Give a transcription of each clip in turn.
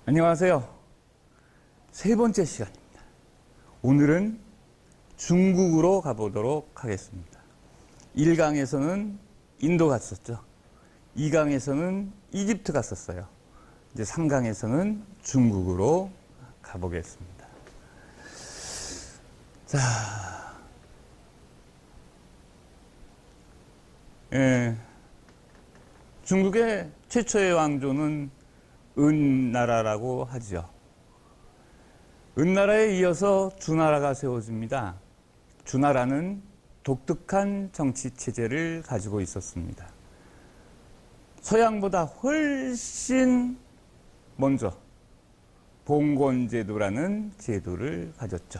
안녕하세요. 세 번째 시간입니다. 오늘은 중국으로 가보도록 하겠습니다. 1강에서는 인도 갔었죠. 2강에서는 이집트 갔었어요. 이제 3강에서는 중국으로 가보겠습니다. 자, 중국의 최초의 왕조는 은나라라고 하죠. 은나라에 이어서 주나라가 세워집니다. 주나라는 독특한 정치체제를 가지고 있었습니다. 서양보다 훨씬 먼저 봉건제도라는 제도를 가졌죠.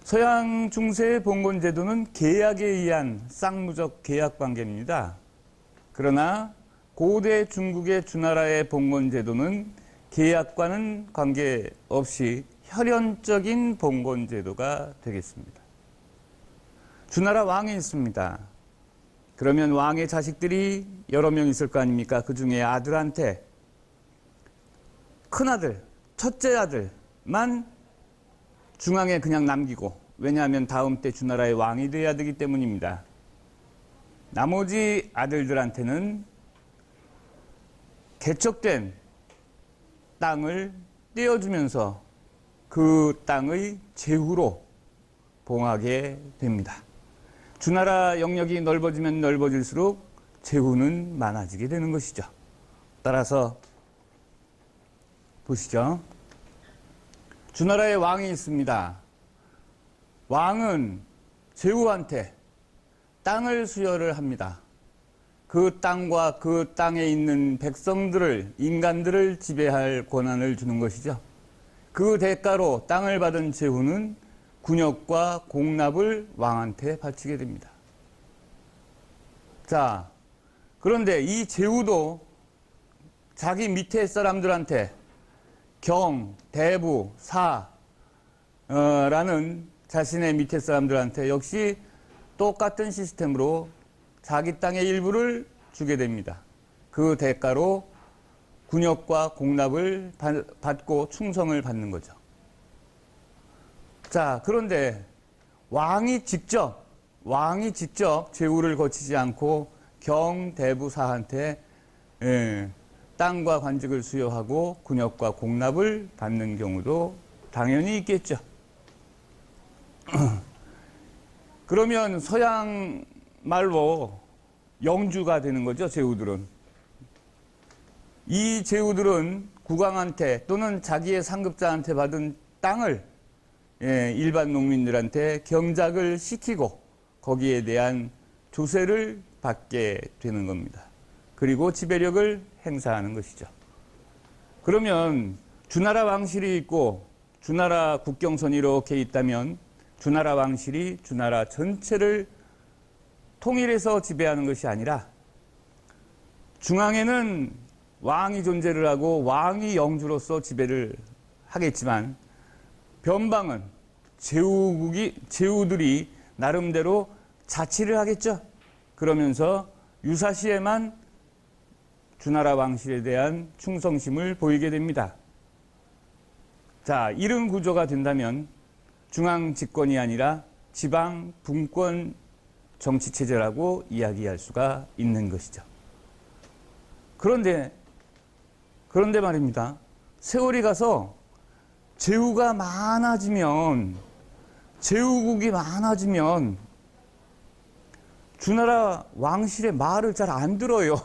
서양 중세의 봉건제도는 계약에 의한 쌍무적 계약관계입니다. 그러나 고대 중국의 주나라의 봉건제도는 계약과는 관계없이 혈연적인 봉건제도가 되겠습니다. 주나라 왕이 있습니다. 그러면 왕의 자식들이 여러 명 있을 거 아닙니까? 그 중에 아들한테 큰아들, 첫째 아들만 중앙에 그냥 남기고, 왜냐하면 다음 때 주나라의 왕이 돼야 되기 때문입니다. 나머지 아들들한테는 개척된 땅을 떼어주면서 그 땅의 제후로 봉하게 됩니다. 주나라 영역이 넓어지면 넓어질수록 제후는 많아지게 되는 것이죠. 따라서 보시죠. 주나라에 왕이 있습니다. 왕은 제후한테 땅을 수여를 합니다. 그 땅과 그 땅에 있는 백성들을, 인간들을 지배할 권한을 주는 것이죠. 그 대가로 땅을 받은 제후는 군역과 공납을 왕한테 바치게 됩니다. 자, 그런데 이 제후도 자기 밑에 사람들한테 경, 대부, 사라는 자신의 밑에 사람들한테 역시 똑같은 시스템으로 자기 땅의 일부를 주게 됩니다. 그 대가로 군역과 공납을 받고 충성을 받는 거죠. 자, 그런데 왕이 직접 제후를 거치지 않고 경, 대부, 사한테 땅과 관직을 수여하고 군역과 공납을 받는 경우도 당연히 있겠죠. 그러면 서양 말로 영주가 되는 거죠, 제후들은. 이 제후들은 국왕한테 또는 자기의 상급자한테 받은 땅을 일반 농민들한테 경작을 시키고 거기에 대한 조세를 받게 되는 겁니다. 그리고 지배력을 행사하는 것이죠. 그러면 주나라 왕실이 있고 주나라 국경선이 이렇게 있다면 주나라 왕실이 주나라 전체를 통일해서 지배하는 것이 아니라 중앙에는 왕이 존재를 하고 왕이 영주로서 지배를 하겠지만 변방은 제후들이 나름대로 자치를 하겠죠. 그러면서 유사시에만 주나라 왕실에 대한 충성심을 보이게 됩니다. 자, 이런 구조가 된다면 중앙 집권이 아니라 지방 분권 정치체제라고 이야기할 수가 있는 것이죠. 그런데 말입니다. 세월이 가서 제후국이 많아지면 주나라 왕실의 말을 잘 안 들어요.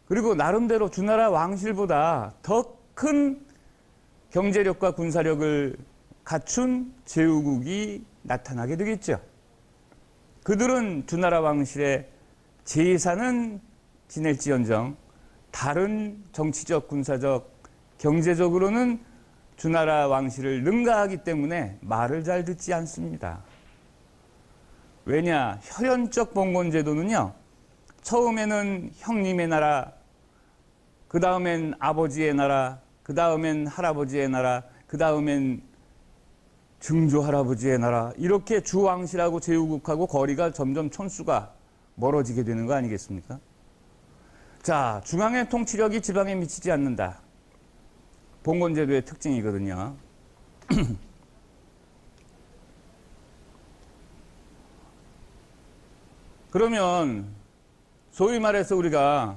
그리고 나름대로 주나라 왕실보다 더 큰 경제력과 군사력을 갖춘 제후국이 나타나게 되겠죠. 그들은 주나라 왕실의 제사는 지낼지언정 다른 정치적, 군사적, 경제적으로는 주나라 왕실을 능가하기 때문에 말을 잘 듣지 않습니다. 왜냐? 혈연적 봉건제도는요, 처음에는 형님의 나라, 그 다음엔 아버지의 나라, 그 다음엔 할아버지의 나라, 그 다음엔 증조 할아버지의 나라, 이렇게 주왕실하고 제후국하고 거리가 점점 촌수가 멀어지게 되는 거 아니겠습니까? 자, 중앙의 통치력이 지방에 미치지 않는다. 봉건제도의 특징이거든요. 그러면 소위 말해서 우리가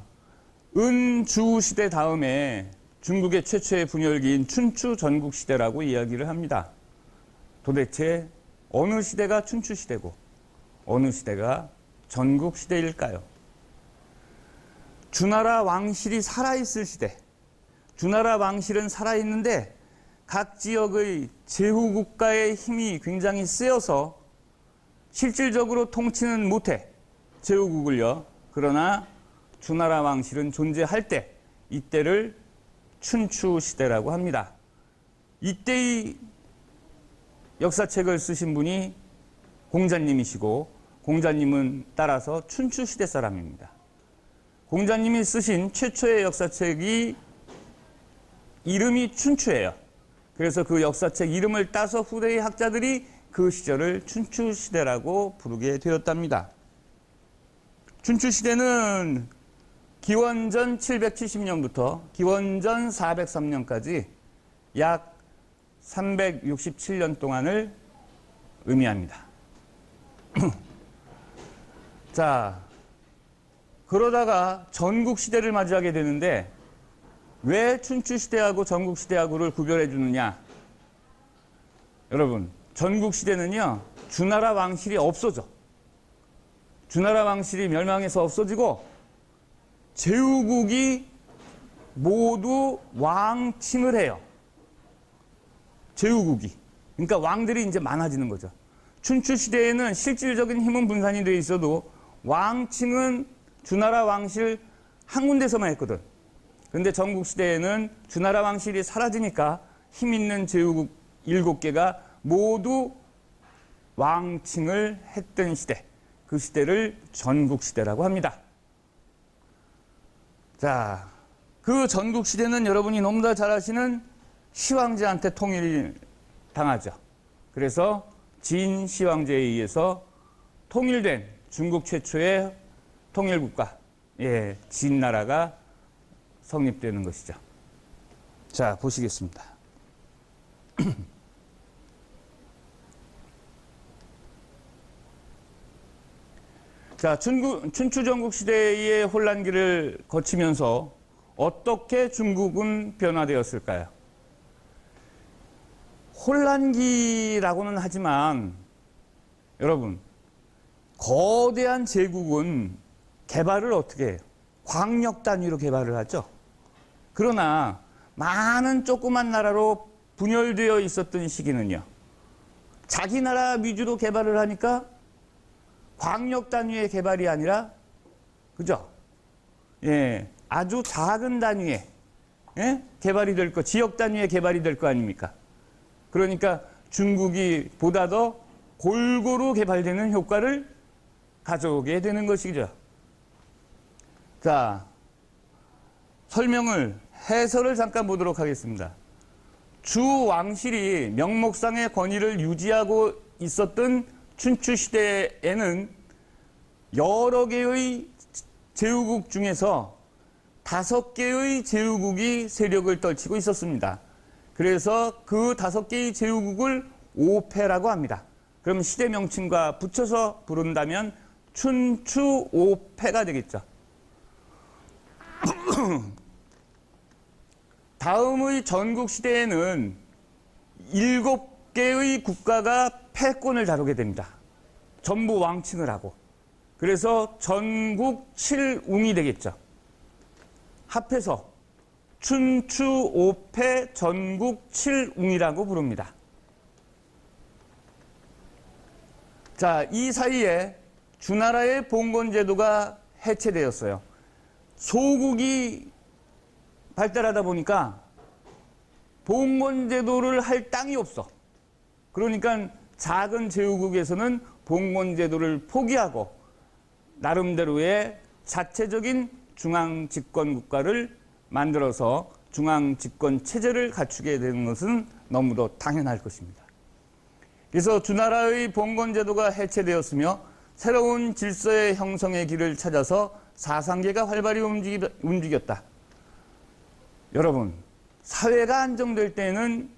은주 시대 다음에 중국의 최초의 분열기인 춘추 전국 시대라고 이야기를 합니다. 도대체 어느 시대가 춘추 시대고 어느 시대가 전국 시대일까요? 주나라 왕실이 살아있을 시대. 주나라 왕실은 살아있는데 각 지역의 제후국가의 힘이 굉장히 쓰여서 실질적으로 통치는 못해. 제후국을요. 그러나 주나라 왕실은 존재할 때 이때를 춘추 시대라고 합니다. 이때의 역사책을 쓰신 분이 공자님이시고 공자님은 따라서 춘추 시대 사람입니다. 공자님이 쓰신 최초의 역사책이 이름이 춘추예요. 그래서 그 역사책 이름을 따서 후대의 학자들이 그 시절을 춘추 시대라고 부르게 되었답니다. 춘추 시대는 기원전 770년부터 기원전 403년까지 약 367년 동안을 의미합니다. 자, 그러다가 전국시대를 맞이하게 되는데 왜 춘추시대하고 전국시대하고를 구별해 주느냐? 여러분, 전국시대는요, 주나라 왕실이 없어져. 주나라 왕실이 멸망해서 없어지고 제후국이 모두 왕칭을 해요. 제후국이. 그러니까 왕들이 이제 많아지는 거죠. 춘추시대에는 실질적인 힘은 분산이 돼 있어도 왕칭은 주나라 왕실 한 군데서만 했거든. 그런데 전국시대에는 주나라 왕실이 사라지니까 힘 있는 제후국 7개가 모두 왕칭을 했던 시대. 그 시대를 전국시대라고 합니다. 자, 그 전국시대는 여러분이 너무나 잘 아시는 시황제한테 통일을 당하죠. 그래서 진 시황제에 의해서 통일된 중국 최초의 통일국가, 진나라가 성립되는 것이죠. 자, 보시겠습니다. 자, 춘추 전국 시대의 혼란기를 거치면서 어떻게 중국은 변화되었을까요? 혼란기라고는 하지만 여러분, 거대한 제국은 개발을 어떻게 해요? 광역 단위로 개발을 하죠. 그러나 많은 조그만 나라로 분열되어 있었던 시기는요, 자기 나라 위주로 개발을 하니까 광역 단위의 개발이 아니라, 그죠? 아주 작은 단위의 개발이 될 거, 지역 단위의 개발이 될 거 아닙니까? 그러니까 중국이 보다 더 골고루 개발되는 효과를 가져오게 되는 것이죠. 자, 해설을 잠깐 보도록 하겠습니다. 주 왕실이 명목상의 권위를 유지하고 있었던 춘추 시대에는 여러 개의 제후국 중에서 5개의 제후국이 세력을 떨치고 있었습니다. 그래서 그 5개의 제후국을 오패라고 합니다. 그럼 시대 명칭과 붙여서 부른다면 춘추 오패가 되겠죠. 다음의 전국 시대에는 7개의 국가가 패권을 다루게 됩니다. 전부 왕칭을 하고. 그래서 전국 7웅이 되겠죠. 합해서 춘추 오패 전국 7웅이라고 부릅니다. 자, 이 사이에 주나라의 봉건제도가 해체되었어요. 소국이 발달하다 보니까 봉건제도를 할 땅이 없어. 그러니까 작은 제후국에서는 봉건제도를 포기하고 나름대로의 자체적인 중앙집권국가를 만들어서 중앙집권체제를 갖추게 되는 것은 너무도 당연할 것입니다. 그래서 주나라의 봉건제도가 해체되었으며 새로운 질서의 형성의 길을 찾아서 사상계가 활발히 움직였다. 여러분, 사회가 안정될 때는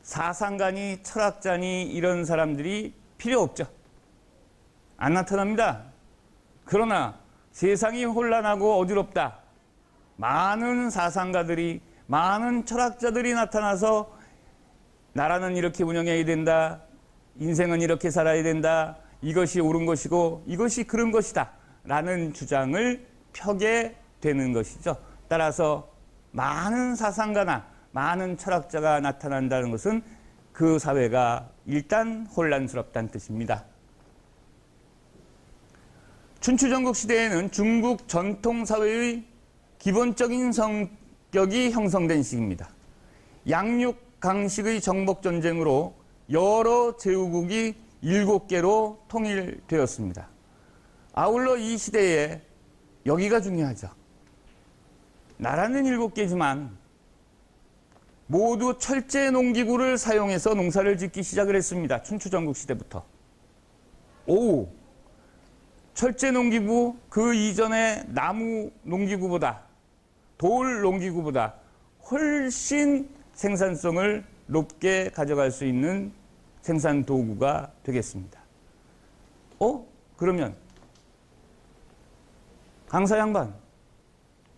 사상가니 철학자니 이런 사람들이 필요 없죠. 안 나타납니다. 그러나 세상이 혼란하고 어지럽다. 많은 사상가들이, 많은 철학자들이 나타나서 나라는 이렇게 운영해야 된다. 인생은 이렇게 살아야 된다. 이것이 옳은 것이고 이것이 그런 것이다. 라는 주장을 펴게 되는 것이죠. 따라서 많은 사상가나 많은 철학자가 나타난다는 것은 그 사회가 일단 혼란스럽다는 뜻입니다. 춘추전국 시대에는 중국 전통사회의 기본적인 성격이 형성된 시기입니다. 양육강식의 정복전쟁으로 여러 제후국이 7개로 통일되었습니다. 아울러 이 시대에 여기가 중요하죠. 나라는 7개지만 모두 철제 농기구를 사용해서 농사를 짓기 시작을 했습니다. 춘추전국 시대부터. 철제 농기구 그 이전에 나무 농기구보다 돌 농기구보다 훨씬 생산성을 높게 가져갈 수 있는 생산 도구가 되겠습니다. 그러면 강사 양반,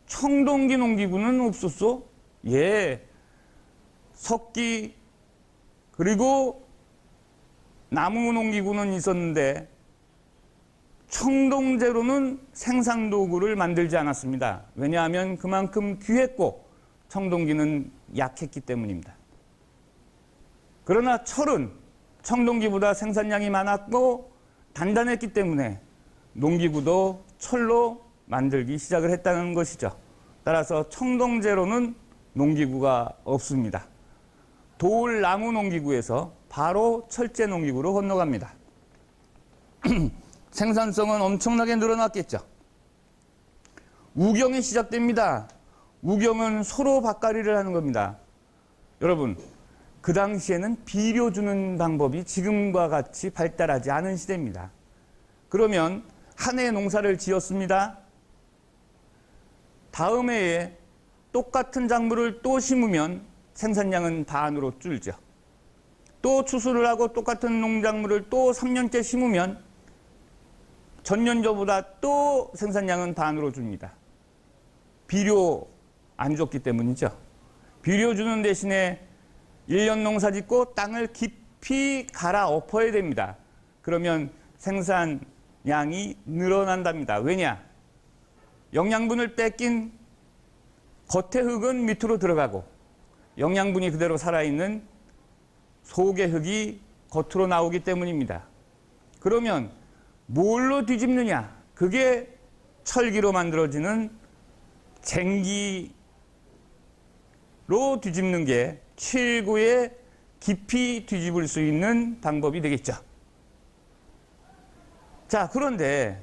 청동기 농기구는 없었어? 예, 석기 그리고 나무 농기구는 있었는데 청동제로는 생산도구를 만들지 않았습니다. 왜냐하면 그만큼 귀했고 청동기는 약했기 때문입니다. 그러나 철은 청동기보다 생산량이 많았고 단단했기 때문에 농기구도 철로 만들기 시작을 했다는 것이죠. 따라서 청동제로는 농기구가 없습니다. 돌, 나무 농기구에서 바로 철제 농기구로 건너갑니다. 생산성은 엄청나게 늘어났겠죠. 우경이 시작됩니다. 우경은 소로 밭갈이를 하는 겁니다. 여러분, 그 당시에는 비료 주는 방법이 지금과 같이 발달하지 않은 시대입니다. 그러면 한 해 농사를 지었습니다. 다음 해에 똑같은 작물을 또 심으면 생산량은 반으로 줄죠. 또 추수를 하고 똑같은 농작물을 또 3년째 심으면 전년도보다 또 생산량은 반으로 줍니다. 비료 안 줬기 때문이죠. 비료 주는 대신에 1년 농사 짓고 땅을 깊이 갈아 엎어야 됩니다. 그러면 생산량이 늘어난답니다. 왜냐? 영양분을 뺏긴 겉의 흙은 밑으로 들어가고 영양분이 그대로 살아있는 속의 흙이 겉으로 나오기 때문입니다. 그러면 뭘로 뒤집느냐? 그게 철기로 만들어지는 쟁기로 뒤집는 게 최고의 깊이 뒤집을 수 있는 방법이 되겠죠. 자, 그런데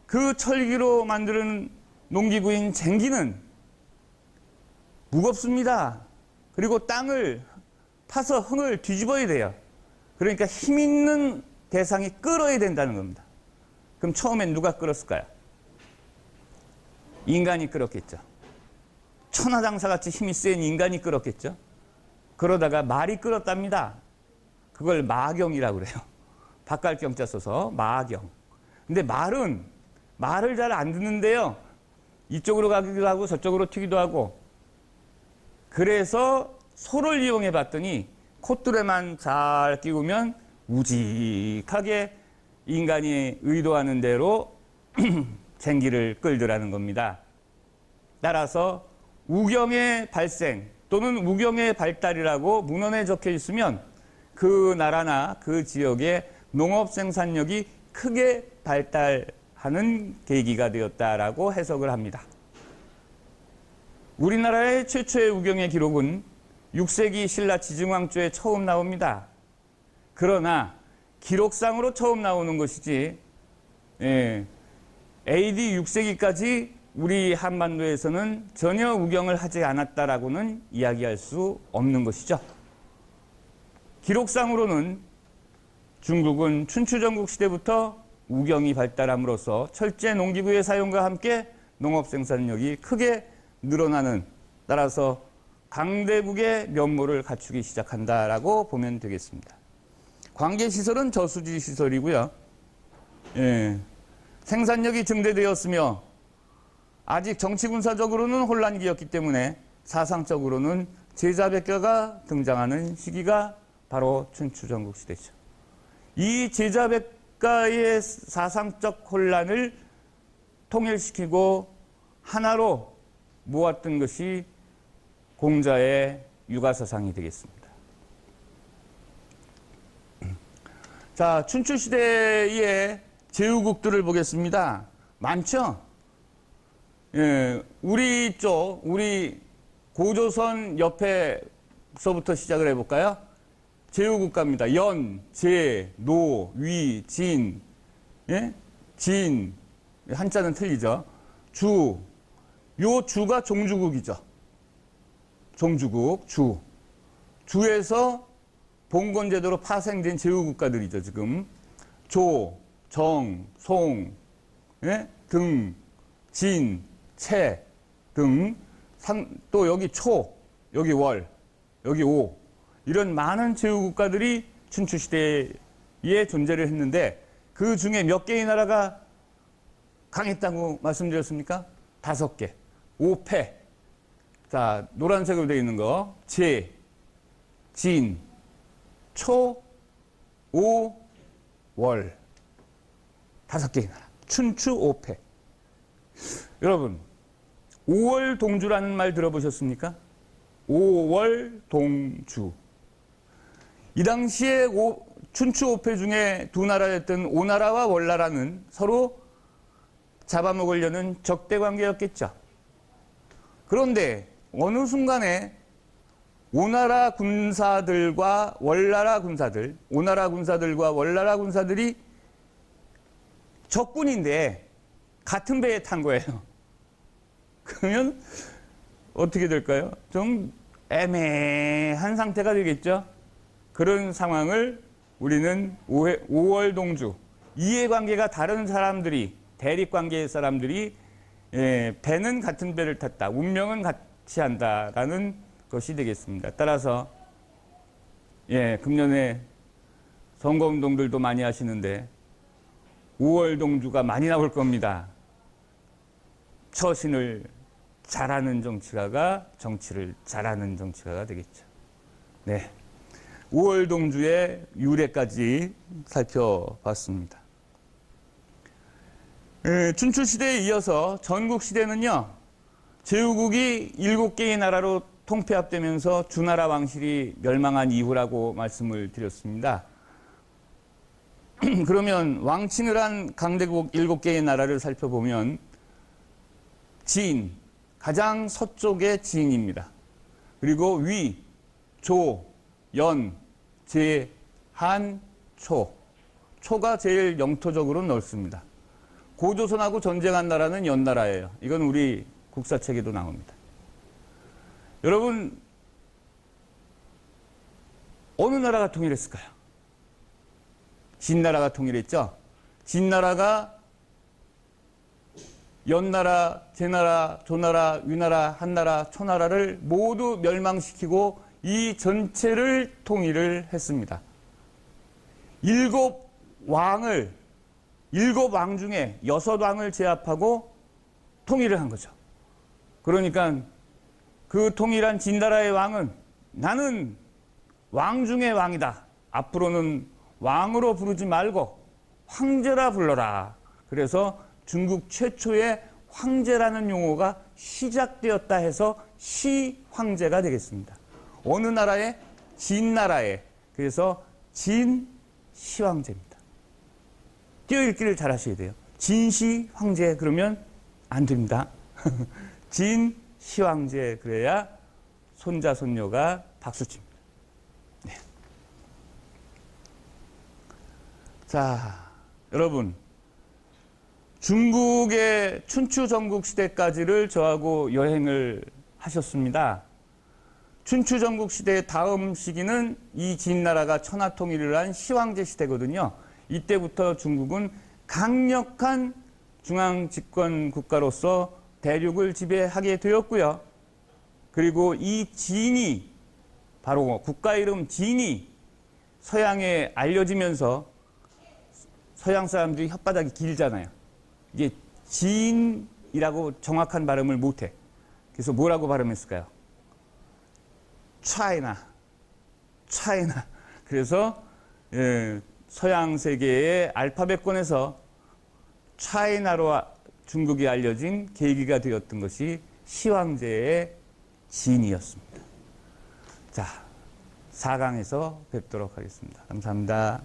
그 철기로 만드는 농기구인 쟁기는 무겁습니다. 그리고 땅을 파서 흙을 뒤집어야 돼요. 그러니까 힘 있는 대상이 끌어야 된다는 겁니다. 그럼 처음엔 누가 끌었을까요? 인간이 끌었겠죠. 천하장사같이 힘이 센 인간이 끌었겠죠. 그러다가 말이 끌었답니다. 그걸 마경이라고 그래요. 바깥경자 써서 마경. 근데 말을 잘 안 듣는데요. 이쪽으로 가기도 하고 저쪽으로 튀기도 하고. 그래서 소를 이용해 봤더니 콧줄에만 잘 끼우면 우직하게 인간이 의도하는 대로 쟁기를 끌더라는 겁니다. 따라서 우경의 발생 또는 우경의 발달이라고 문헌에 적혀 있으면 그 나라나 그 지역의 농업 생산력이 크게 발달하는 계기가 되었다라고 해석을 합니다. 우리나라의 최초의 우경의 기록은 6세기 신라 지증왕조에 처음 나옵니다. 그러나 기록상으로 처음 나오는 것이지 AD 6세기까지 우리 한반도에서는 전혀 우경을 하지 않았다라고는 이야기할 수 없는 것이죠. 기록상으로는 중국은 춘추전국 시대부터 우경이 발달함으로써 철제 농기구의 사용과 함께 농업 생산력이 크게 늘어나는 따라서 강대국의 면모를 갖추기 시작한다라고 보면 되겠습니다. 관계시설은 저수지 시설이고요. 예, 생산력이 증대되었으며 아직 정치군사적으로는 혼란기였기 때문에 사상적으로는 제자백가가 등장하는 시기가 바로 춘추전국시대죠. 이 제자백가의 사상적 혼란을 통일시키고 하나로 모았던 것이 공자의 육아사상이 되겠습니다. 자, 춘추시대의 제후국들을 보겠습니다. 많죠? 예, 우리 고조선 옆에서부터 시작을 해볼까요? 제후국가입니다. 연, 제, 노, 위, 진, 예? 진, 한자는 틀리죠. 주, 요 주가 종주국이죠. 종주국, 주. 주에서 봉건제도로 파생된 제후국가들이죠, 지금. 조, 정, 송, 예? 등, 진, 채 등, 또 여기 초, 여기 월, 여기 오, 이런 많은 제후국가들이 춘추시대에 존재를 했는데 그 중에 몇 개의 나라가 강했다고 말씀드렸습니까? 5개. 5패. 자, 노란색으로 되어 있는 거. 제, 진, 초, 오, 월. 5개의 나라. 춘추 5패. 여러분, 5월 동주라는 말 들어보셨습니까? 5월 동주. 이 당시에 춘추 5패 중에 두 나라였던 오나라와 월나라는 서로 잡아먹으려는 적대 관계였겠죠. 그런데 어느 순간에 오나라 군사들과 월나라 군사들이 적군인데 같은 배에 탄 거예요. 그러면 어떻게 될까요? 좀 애매한 상태가 되겠죠. 그런 상황을 우리는 5월 동주, 이해관계가 다른 사람들이, 대립관계의 사람들이 배는 같은 배를 탔다, 운명은 같이 한다라는 것이 되겠습니다. 따라서 금년에 선거운동들도 많이 하시는데 5월 동주가 많이 나올 겁니다. 처신을 잘하는 정치가가 정치를 잘하는 정치가가 되겠죠. 네, 5월 동주의 유래까지 살펴봤습니다. 춘추시대에 이어서 전국시대는요, 제후국이 7개의 나라로 통폐합되면서 주나라 왕실이 멸망한 이후라고 말씀을 드렸습니다. 그러면 왕칭을 한 강대국 7개의 나라를 살펴보면 진, 가장 서쪽의 진입니다. 그리고 위, 조, 연, 제, 한, 초. 초가 제일 영토적으로 넓습니다. 고조선하고 전쟁한 나라는 연나라예요. 이건 우리 국사책에도 나옵니다. 여러분, 어느 나라가 통일했을까요? 진나라가 통일했죠. 진나라가 연나라, 제나라, 조나라, 위나라, 한나라, 초나라를 모두 멸망시키고 이 전체를 통일을 했습니다. 7왕 중에 6왕을 제압하고 통일을 한 거죠. 그러니까 그 통일한 진나라의 왕은 나는 왕 중의 왕이다. 앞으로는 왕으로 부르지 말고 황제라 불러라. 그래서 중국 최초의 황제라는 용어가 시작되었다 해서 시황제가 되겠습니다. 어느 나라에? 진나라에. 그래서 진시황제입니다. 띄어읽기를 잘 하셔야 돼요. 진시황제 그러면 안 됩니다. 진시황제 그래야 손자 손녀가 박수칩니다. 네. 자, 여러분, 중국의 춘추 전국 시대까지를 저하고 여행을 하셨습니다. 춘추 전국 시대의 다음 시기는 이 진나라가 천하통일을 한 시황제 시대거든요. 이때부터 중국은 강력한 중앙 집권 국가로서 대륙을 지배하게 되었고요. 그리고 이 진이 바로 국가 이름 진이 서양에 알려지면서 서양 사람들이 혓바닥이 길잖아요. 이게 진이라고 정확한 발음을 못해. 그래서 뭐라고 발음했을까요? 차이나. 그래서 서양 세계의 알파벳권에서 차이나로 중국이 알려진 계기가 되었던 것이 시황제의 진이었습니다. 자, 4강에서 뵙도록 하겠습니다. 감사합니다.